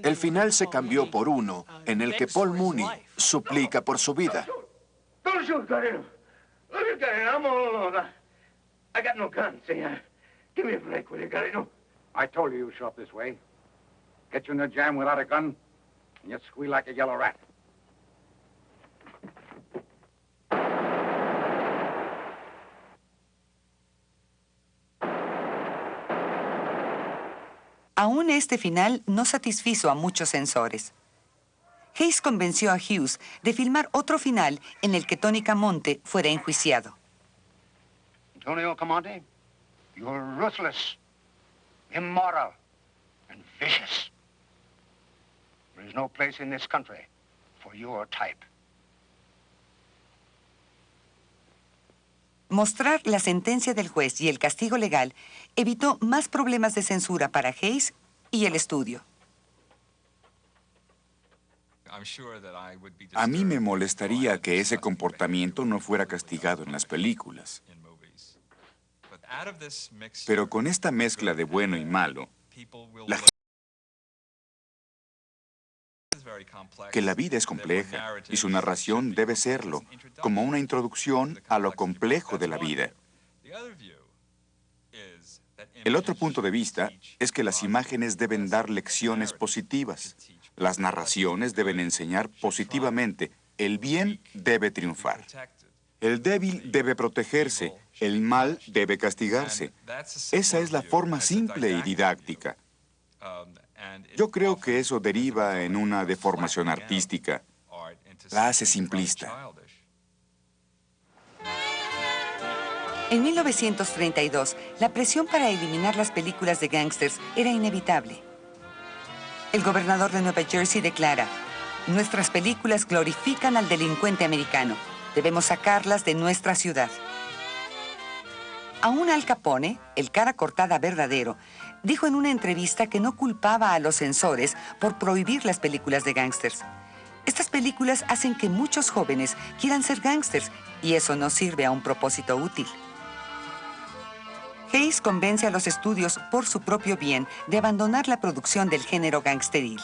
El final se cambió por uno en el que Paul Mooney suplica por su vida. Don't shoot, Garino. Look at Garino. I'm all alone. I got no gun. See, give me a break, will you, Garino? I told you you'd show up this way. Get you in a jam without a gun, and you squeal like a yellow rat. Aún este final no satisfizo a muchos censores. Hayes convenció a Hughes de filmar otro final en el que Tony Camonte fuera enjuiciado. Antonio Camonte, you're ruthless, immoral, and vicious. There is no place in this country for your type. Mostrar la sentencia del juez y el castigo legal evitó más problemas de censura para Hayes y el estudio. A mí me molestaría que ese comportamiento no fuera castigado en las películas. Pero con esta mezcla de bueno y malo, la gente que la vida es compleja y su narración debe serlo, como una introducción a lo complejo de la vida. El otro punto de vista es que las imágenes deben dar lecciones positivas. Las narraciones deben enseñar positivamente. El bien debe triunfar. El débil debe protegerse. El mal debe castigarse. Esa es la forma simple y didáctica. Yo creo que eso deriva en una deformación artística. La hace simplista. En 1932, la presión para eliminar las películas de gángsters era inevitable. El gobernador de Nueva Jersey declara: nuestras películas glorifican al delincuente americano. Debemos sacarlas de nuestra ciudad. Aún Al Capone, el cara cortada verdadero, dijo en una entrevista que no culpaba a los censores por prohibir las películas de gángsters. Estas películas hacen que muchos jóvenes quieran ser gángsters y eso no sirve a un propósito útil. Hayes convence a los estudios por su propio bien de abandonar la producción del género gangsteril.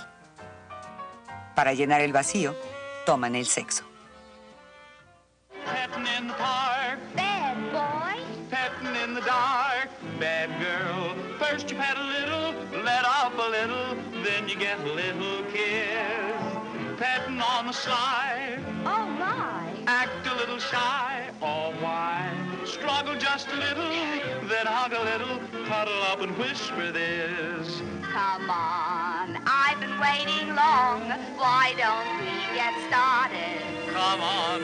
Para llenar el vacío, toman el sexo. Petting in the park. Bad boy. Petting in the dark. Bad girl. First you pet a little, let off a little, then you get a little kiss. Petting on the sly. Oh my. Act a little shy. Oh why? Struggle just a little, then hug a little, cuddle up and whisper this. Come on, I've been waiting long. Why don't we get started? Come on,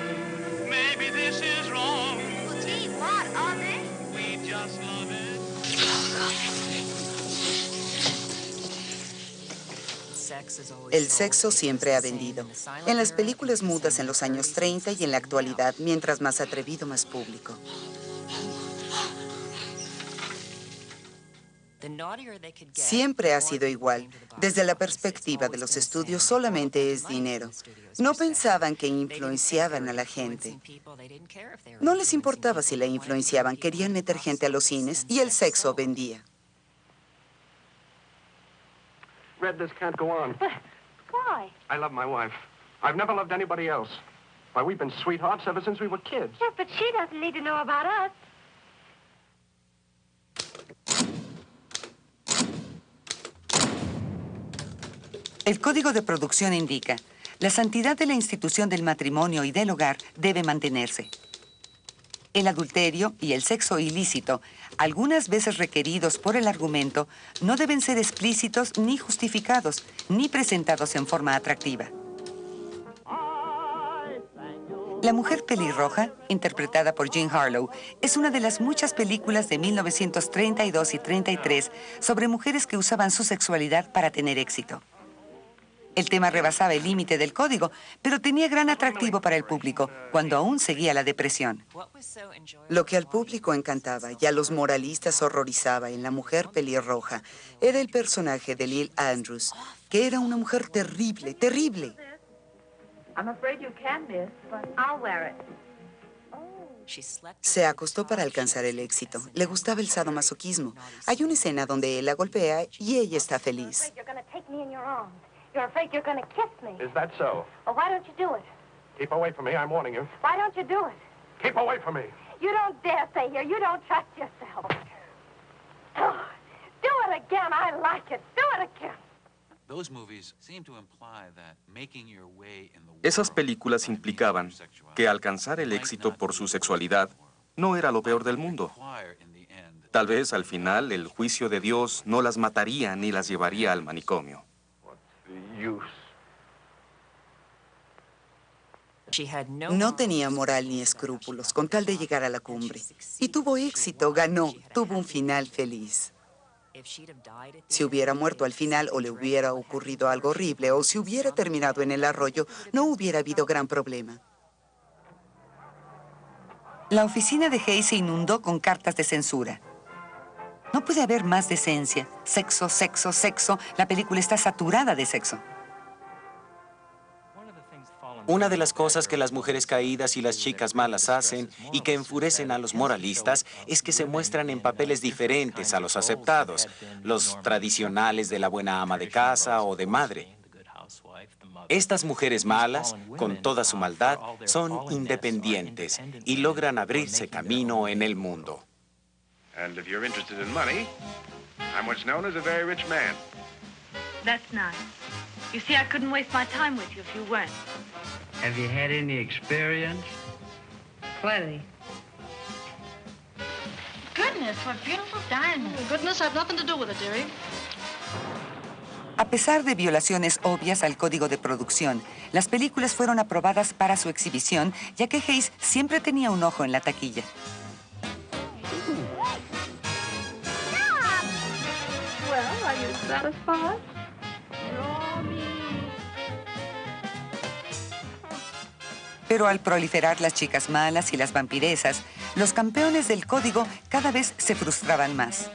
maybe this is wrong. Well, gee, what of it? We just love it. El sexo siempre ha vendido. En las películas mudas en los años 30 y en la actualidad, mientras más atrevido, más público. Siempre ha sido igual. Desde la perspectiva de los estudios, solamente es dinero. No pensaban que influenciaban a la gente. No les importaba si la influenciaban. Querían meter gente a los cines y el sexo vendía. Red, this can't go on. But why? I love my wife. I've never loved anybody else. Why, we've been sweethearts ever since we were kids. Yeah, but she doesn't need to know about us. El Código de Producción indica: la santidad de la institución del matrimonio y del hogar debe mantenerse. El adulterio y el sexo ilícito, algunas veces requeridos por el argumento, no deben ser explícitos ni justificados, ni presentados en forma atractiva. La mujer pelirroja, interpretada por Jean Harlow, es una de las muchas películas de 1932 y 33 sobre mujeres que usaban su sexualidad para tener éxito. El tema rebasaba el límite del código, pero tenía gran atractivo para el público, cuando aún seguía la depresión. Lo que al público encantaba y a los moralistas horrorizaba en la mujer pelirroja era el personaje de Lil Andrews, que era una mujer terrible, terrible. I'm afraid you can, miss, but I'll wear it. Oh. Se acostó para alcanzar el éxito. Le gustaba el sadomasoquismo. Hay una escena donde él la golpea y ella está feliz. Is that so? Well, why don't you do it? Keep away from me, I'm warning you. Why don't you do it? Keep away from me. You don't dare stay here. You don't trust yourself. Oh, do it again. I like it. Do it again. Esas películas implicaban que alcanzar el éxito por su sexualidad no era lo peor del mundo. Tal vez al final el juicio de Dios no las mataría ni las llevaría al manicomio. No tenía moral ni escrúpulos con tal de llegar a la cumbre. Y tuvo éxito, ganó, tuvo un final feliz. Si hubiera muerto al final o le hubiera ocurrido algo horrible o si hubiera terminado en el arroyo, no hubiera habido gran problema. La oficina de Hays se inundó con cartas de censura. No puede haber más decencia. Sexo, sexo, sexo. La película está saturada de sexo. Una de las cosas que las mujeres caídas y las chicas malas hacen y que enfurecen a los moralistas es que se muestran en papeles diferentes a los aceptados, los tradicionales de la buena ama de casa o de madre. Estas mujeres malas, con toda su maldad, son independientes y logran abrirse camino en el mundo. And if you're interested in money, I'm what's known as a very rich man. That's nice. You see, I couldn't waste my time with you if you weren't. Have you had any experience? Plenty. Goodness, what beautiful diamonds. Goodness, I've nothing to do with it, dearie. A pesar de violaciones obvias al código de producción, las películas fueron aprobadas para su exhibición, ya que Hays siempre tenía un ojo en la taquilla. Well, are you satisfied? Pero al proliferar las chicas malas y las vampiresas, los campeones del código cada vez se frustraban más.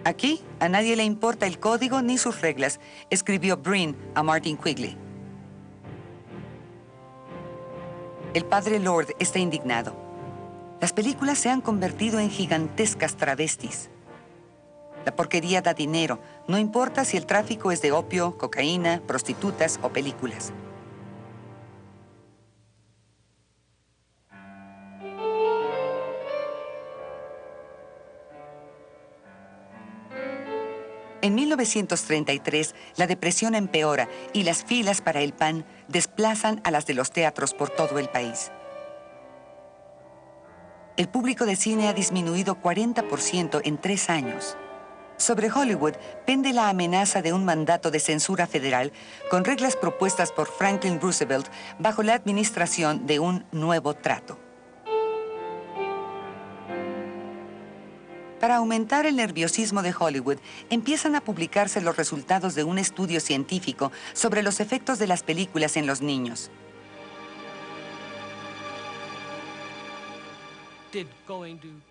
Aquí, a nadie le importa el código ni sus reglas, escribió Breen a Martin Quigley. El padre Lord está indignado. Las películas se han convertido en gigantescas travestis. La porquería da dinero, no importa si el tráfico es de opio, cocaína, prostitutas o películas. En 1933, la depresión empeora y las filas para el pan desplazan a las de los teatros por todo el país. El público de cine ha disminuido 40% en 3 años. Sobre Hollywood pende la amenaza de un mandato de censura federal con reglas propuestas por Franklin Roosevelt bajo la administración de un nuevo trato. Para aumentar el nerviosismo de Hollywood, empiezan a publicarse los resultados de un estudio científico sobre los efectos de las películas en los niños.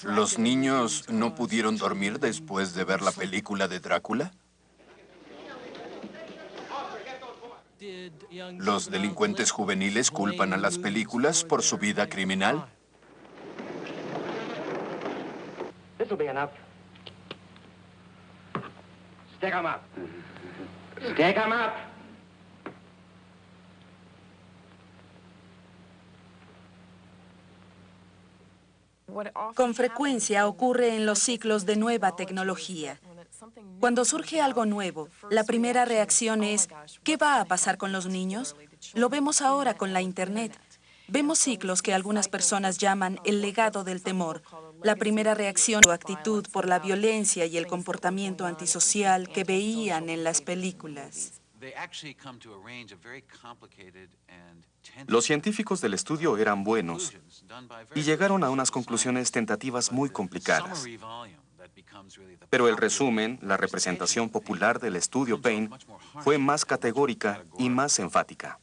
¿Los niños no pudieron dormir después de ver la película de Drácula? ¿Los delincuentes juveniles culpan a las películas por su vida criminal? This'll be enough. Stick 'em up. Stick 'em up. Con frecuencia ocurre en los ciclos de nueva tecnología. Cuando surge algo nuevo, la primera reacción es, ¿qué va a pasar con los niños? Lo vemos ahora con la Internet. Vemos ciclos que algunas personas llaman el legado del temor. La primera reacción o actitud por la violencia y el comportamiento antisocial que veían en las películas. Los científicos del estudio eran buenos y llegaron a unas conclusiones tentativas muy complicadas. Pero el resumen, la representación popular del estudio Payne, fue más categórica y más enfática.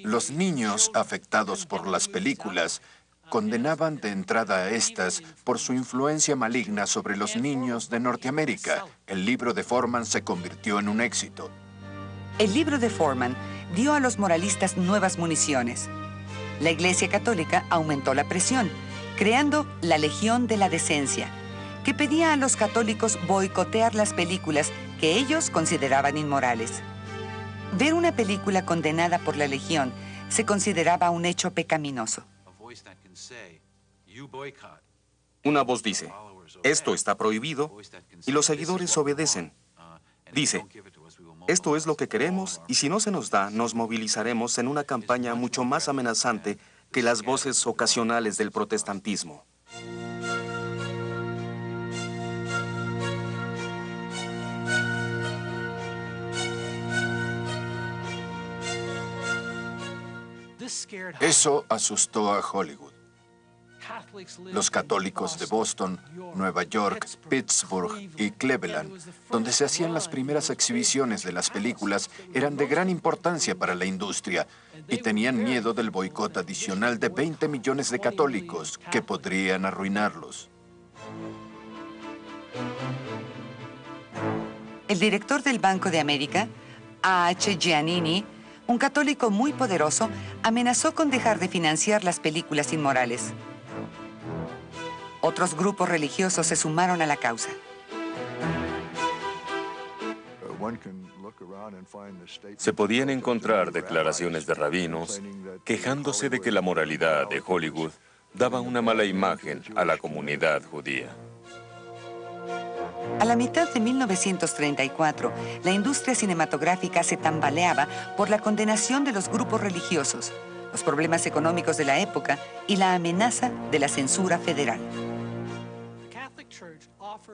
Los niños afectados por las películas condenaban de entrada a estas por su influencia maligna sobre los niños de Norteamérica. El libro de Foreman se convirtió en un éxito. El libro de Foreman dio a los moralistas nuevas municiones. La Iglesia Católica aumentó la presión, creando la Legión de la Decencia, que pedía a los católicos boicotear las películas que ellos consideraban inmorales. Ver una película condenada por la Legión se consideraba un hecho pecaminoso. Una voz dice, esto está prohibido, y los seguidores obedecen. Dice, esto es lo que queremos, y si no se nos da, nos movilizaremos en una campaña mucho más amenazante que las voces ocasionales del protestantismo. Eso asustó a Hollywood. Los católicos de Boston, Nueva York, Pittsburgh y Cleveland, donde se hacían las primeras exhibiciones de las películas, eran de gran importancia para la industria y tenían miedo del boicot adicional de 20 millones de católicos que podrían arruinarlos. El director del Banco de América, A.H. Giannini, un católico muy poderoso, amenazó con dejar de financiar las películas inmorales. Otros grupos religiosos se sumaron a la causa. Se podían encontrar declaraciones de rabinos quejándose de que la moralidad de Hollywood daba una mala imagen a la comunidad judía. A la mitad de 1934, la industria cinematográfica se tambaleaba por la condenación de los grupos religiosos, los problemas económicos de la época y la amenaza de la censura federal.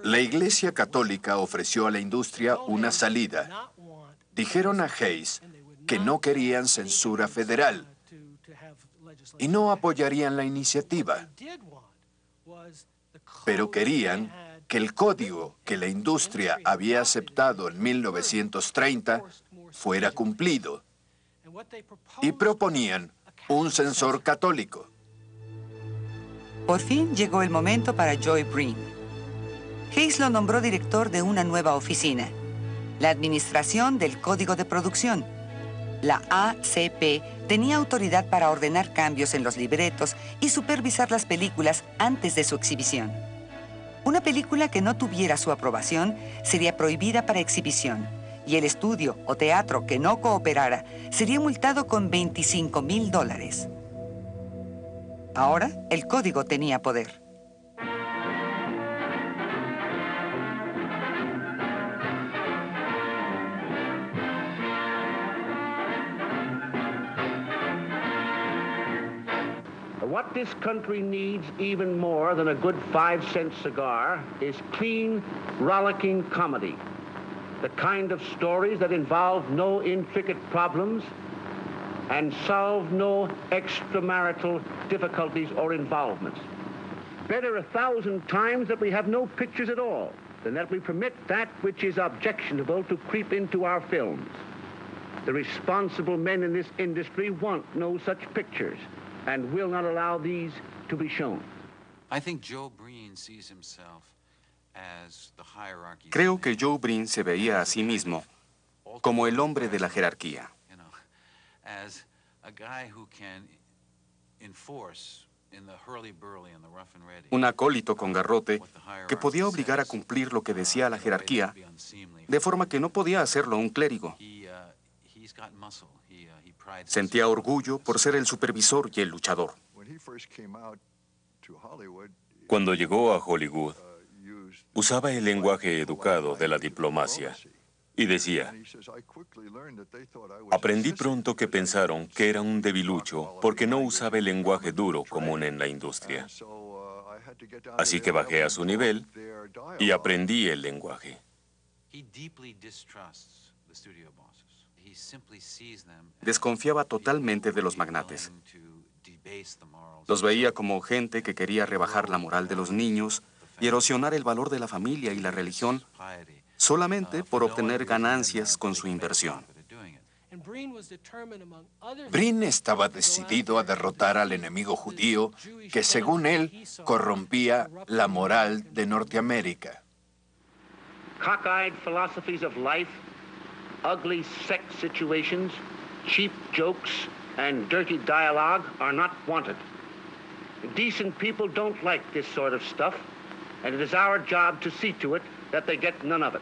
La Iglesia Católica ofreció a la industria una salida. Dijeron a Hayes que no querían censura federal y no apoyarían la iniciativa, pero querían que el código que la industria había aceptado en 1930 fuera cumplido y proponían un censor católico. Por fin llegó el momento para Joy Breen. Hayes lo nombró director de una nueva oficina, la Administración del Código de Producción. La ACP tenía autoridad para ordenar cambios en los libretos y supervisar las películas antes de su exhibición. Una película que no tuviera su aprobación sería prohibida para exhibición, y el estudio o teatro que no cooperara sería multado con $25,000. Ahora, el código tenía poder. What this country needs even more than a good 5-cent cigar is clean, rollicking comedy. The kind of stories that involve no intricate problems and solve no extramarital difficulties or involvements. Better 1,000 times that we have no pictures at all than that we permit that which is objectionable to creep into our films. The responsible men in this industry want no such pictures and will not allow these to be shown. Creo que Joe Breen se veía a sí mismo como el hombre de la jerarquía. Un acólito con garrote que podía obligar a cumplir lo que decía la jerarquía, de forma que no podía hacerlo un clérigo. Sentía orgullo por ser el supervisor y el luchador. Cuando llegó a Hollywood, usaba el lenguaje educado de la diplomacia y decía, aprendí pronto que pensaron que era un debilucho porque no usaba el lenguaje duro común en la industria. Así que bajé a su nivel y aprendí el lenguaje. Desconfiaba totalmente de los magnates. Los veía como gente que quería rebajar la moral de los niños y erosionar el valor de la familia y la religión solamente por obtener ganancias con su inversión. Breen estaba decidido a derrotar al enemigo judío que, según él, corrompía la moral de Norteamérica. Cockeyed philosophies of life, ugly sex situations, cheap jokes and dirty dialogue are not wanted. Decent people don't like this sort of stuff, and it is our job to see to it that they get none of it.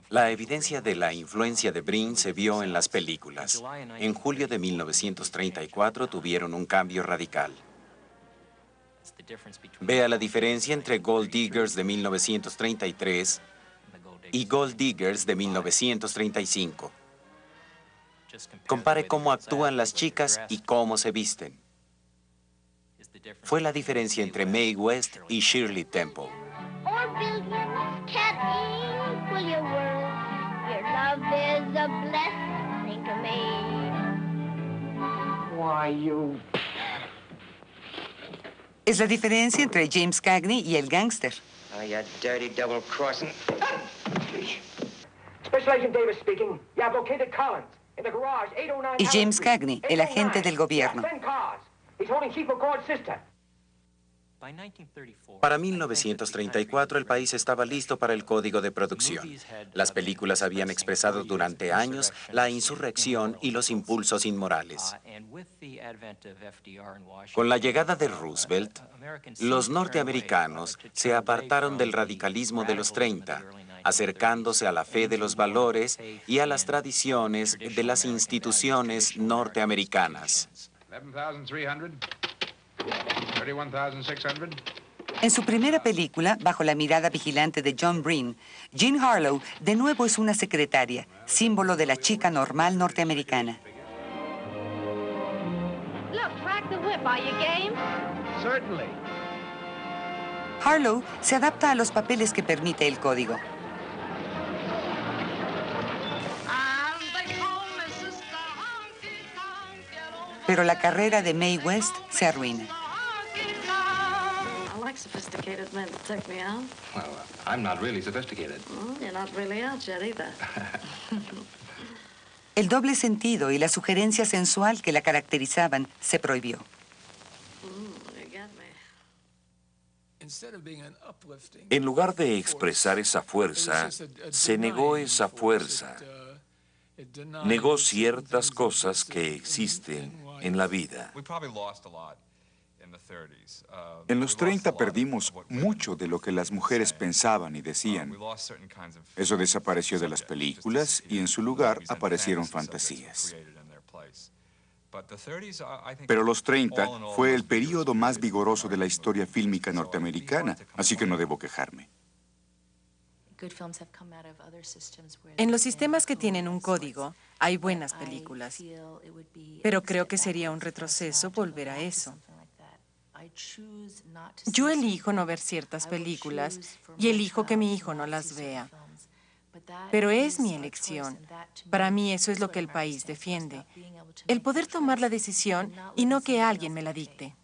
La evidencia de la influencia de Breen se vio en las películas. En julio de 1934 tuvieron un cambio radical. Vea la diferencia entre Gold Diggers de 1933 y Gold Diggers de 1935. Compare cómo actúan las chicas y cómo se visten. Fue la diferencia entre Mae West y Shirley Temple. Es la diferencia entre James Cagney y el gángster. Oh, you dirty double-crossing. Special Agent Davis speaking. Yeah, I've located Collins. In the garage, 809 Y James Cagney, el agente del gobierno. 10 cars. He's holding Chief McCord's sister. Para 1934 el país estaba listo para el código de producción. Las películas habían expresado durante años la insurrección y los impulsos inmorales. Con la llegada de Roosevelt, los norteamericanos se apartaron del radicalismo de los 30, acercándose a la fe de los valores y a las tradiciones de las instituciones norteamericanas. 11,300. 31,600. En su primera película, bajo la mirada vigilante de John Breen, Jean Harlow de nuevo es una secretaria, símbolo de la chica normal norteamericana. Look, crack the whip. Are you game? Certainly. Harlow se adapta a los papeles que permite el código. Pero la carrera de Mae West se arruina. I like sophisticated men to take me out. Well, I'm not really sophisticated. Well, you're not really out yet either. El doble sentido y la sugerencia sensual que la caracterizaban se prohibió. En lugar de expresar esa fuerza, se negó esa fuerza. Negó ciertas cosas que existen en la vida. En los 30 perdimos mucho de lo que las mujeres pensaban y decían. Eso desapareció de las películas y en su lugar aparecieron fantasías. Pero los 30 fue el período más vigoroso de la historia fílmica norteamericana, así que no debo quejarme. En los sistemas que tienen un código, hay buenas películas. Pero creo que sería un retroceso volver a eso. Yo elijo no ver ciertas películas y elijo que mi hijo no las vea. Pero es mi elección. Para mí eso es lo que el país defiende. El poder tomar la decisión y no que alguien me la dicte.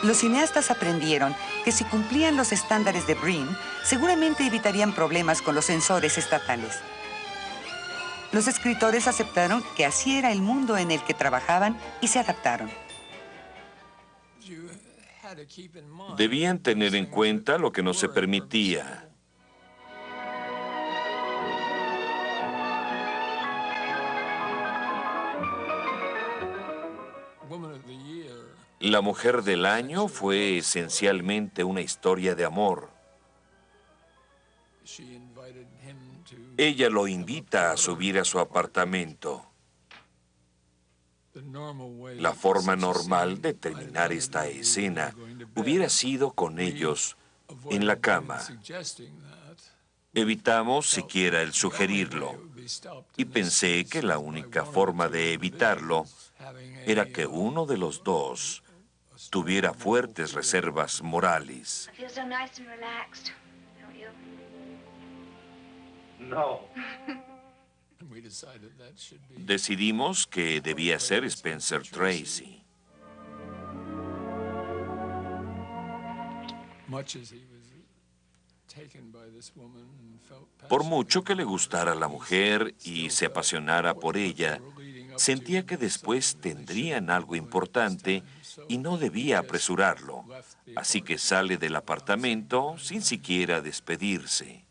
Los cineastas aprendieron que si cumplían los estándares de Breen, seguramente evitarían problemas con los censores estatales. Los escritores aceptaron que así era el mundo en el que trabajaban y se adaptaron. Debían tener en cuenta lo que no se permitía. La mujer del año fue esencialmente una historia de amor. Ella lo invita a subir a su apartamento. La forma normal de terminar esta escena hubiera sido con ellos en la cama. Evitamos siquiera el sugerirlo, y pensé que la única forma de evitarlo era que uno de los dos tuviera fuertes reservas morales. No. Decidimos que debía ser Spencer Tracy. Por mucho que le gustara la mujer y se apasionara por ella, sentía que después tendrían algo importante y no debía apresurarlo, así que sale del apartamento sin siquiera despedirse.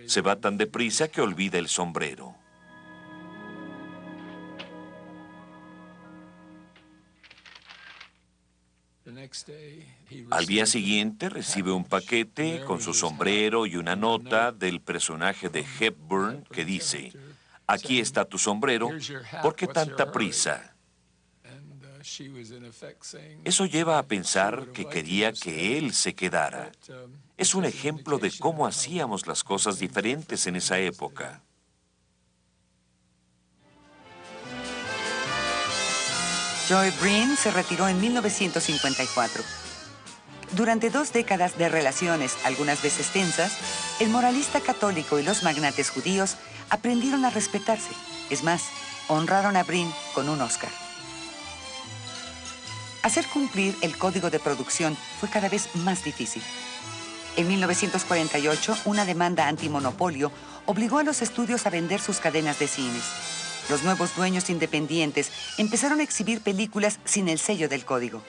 Se va tan deprisa que olvida el sombrero. Al día siguiente recibe un paquete con su sombrero y una nota del personaje de Hepburn que dice: aquí está tu sombrero, ¿por qué tanta prisa? Eso lleva a pensar que quería que él se quedara. Es un ejemplo de cómo hacíamos las cosas diferentes en esa época. Joy Breen se retiró en 1954. Durante 2 décadas de relaciones, algunas veces tensas, el moralista católico y los magnates judíos aprendieron a respetarse. Es más, honraron a Breen con un Oscar. Hacer cumplir el código de producción fue cada vez más difícil. En 1948, una demanda antimonopolio obligó a los estudios a vender sus cadenas de cines. Los nuevos dueños independientes empezaron a exhibir películas sin el sello del código.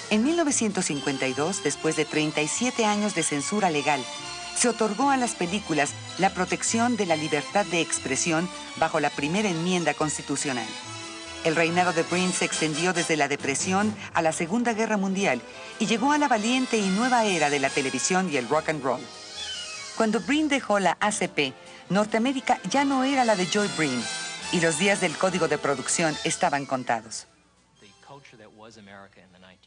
En 1952, después de 37 años de censura legal, se otorgó a las películas la protección de la libertad de expresión bajo la primera enmienda constitucional. El reinado de Breen se extendió desde la Depresión a la Segunda Guerra Mundial y llegó a la valiente y nueva era de la televisión y el rock and roll. Cuando Breen dejó la ACP, Norteamérica ya no era la de Joy Breen y los días del código de producción estaban contados.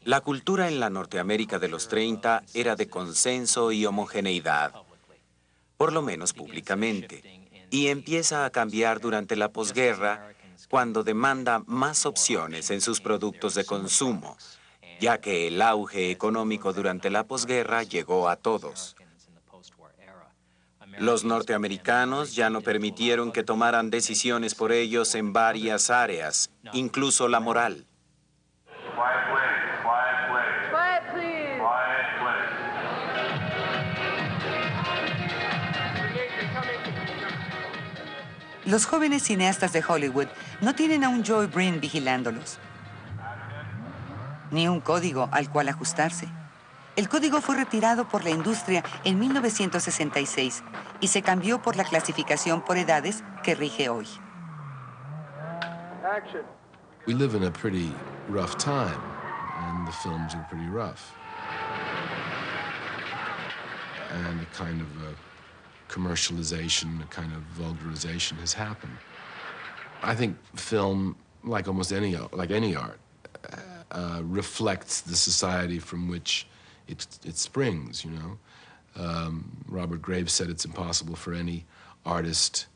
La cultura en la Norteamérica de los 30 era de consenso y homogeneidad, por lo menos públicamente, y empieza a cambiar durante la posguerra cuando demanda más opciones en sus productos de consumo, ya que el auge económico durante la posguerra llegó a todos. Los norteamericanos ya no permitieron que tomaran decisiones por ellos en varias áreas, incluso la moral. Los jóvenes cineastas de Hollywood no tienen a un Joy Breen vigilándolos, ni un código al cual ajustarse. El código fue retirado por la industria en 1966 y se cambió por la clasificación por edades que rige hoy. We live in a pretty rough time, and the films are pretty rough. And a kind of commercialization, a kind of vulgarization has happened. I think film, like almost any art, reflects the society from which it springs, you know. Robert Graves said it's impossible for any artist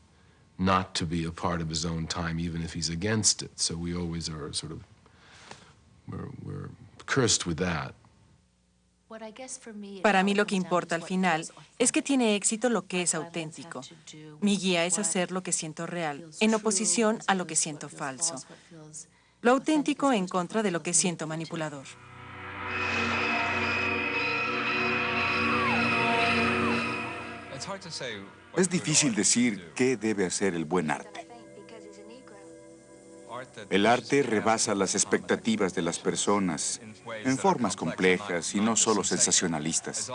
not to be a part of his own time, even if he's against it. So we always are sort of, we're cursed with that. Para mí lo que importa al final es que tiene éxito lo que es auténtico. Mi guía es hacer lo que siento real, en oposición a lo que siento falso. Lo auténtico en contra de lo que siento manipulador. Es difícil decir qué debe hacer el buen arte. El arte rebasa las expectativas de las personas en formas complejas y no solo sensacionalistas.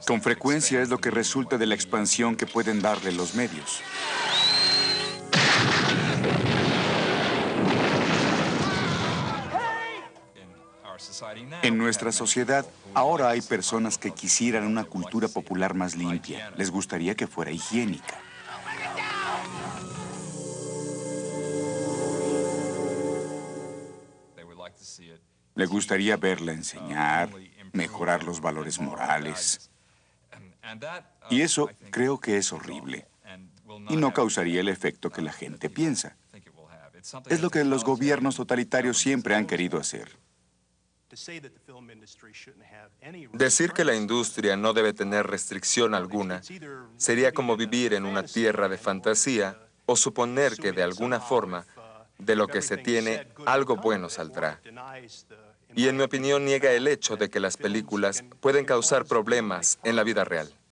Con frecuencia es lo que resulta de la expansión que pueden darle los medios. En nuestra sociedad, ahora hay personas que quisieran una cultura popular más limpia. Les gustaría que fuera higiénica. Le gustaría verla enseñar, mejorar los valores morales. Y eso creo que es horrible. Y no causaría el efecto que la gente piensa. Es lo que los gobiernos totalitarios siempre han querido hacer. Decir que la industria no debe tener restricción alguna sería como vivir en una tierra de fantasía o suponer que de alguna forma de lo que se tiene, algo bueno saldrá. Y en mi opinión niega el hecho de que las películas pueden causar problemas en la vida real.